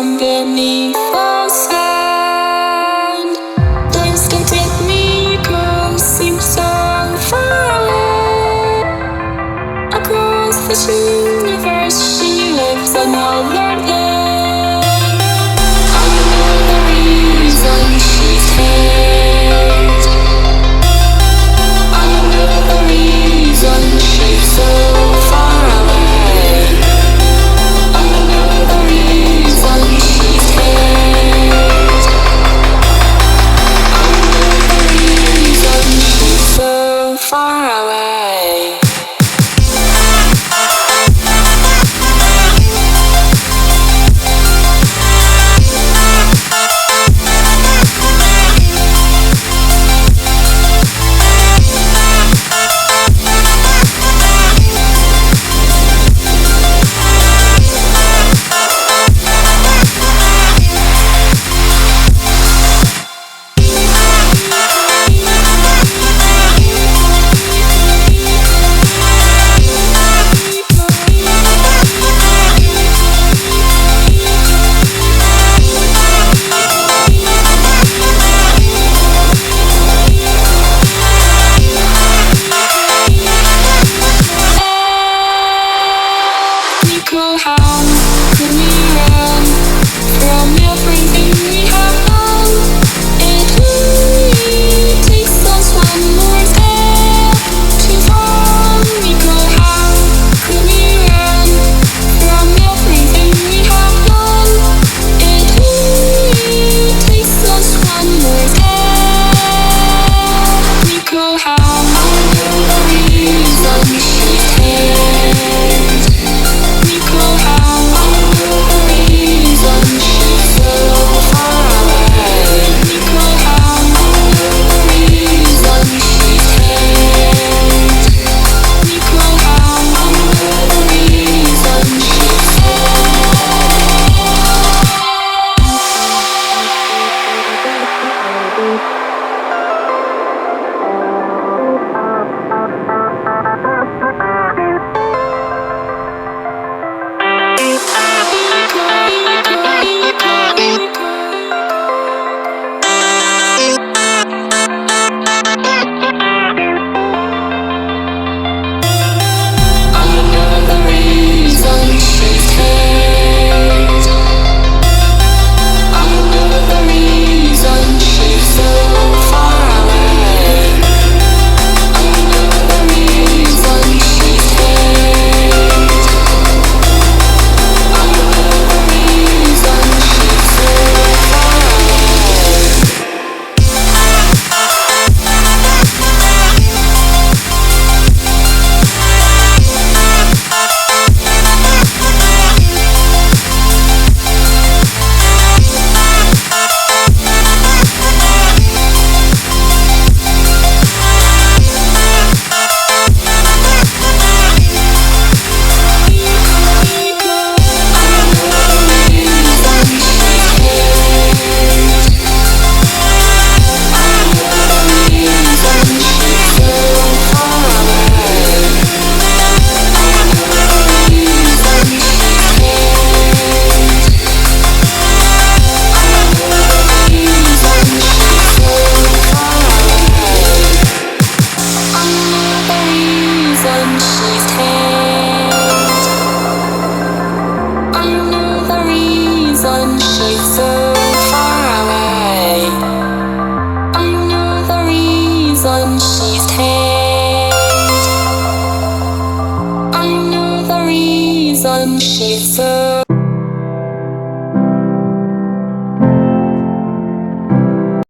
from beneath the sand. Lives can take me close, seems so far away. Across this universe, she lives another day. I know the reason she's here. I know the reason she's so far away. I know the reason she's here. I know the reason she's so far away. How could we run from everything we have done? It only takes us one more step to fall. How could we run from everything we have done? It only takes us one more step. How I know the reason she's here. How I know the reason she's so far away. How I know the reason she's here. How I know the reason she's so far away. I know the reason she's here. I know the reason she's so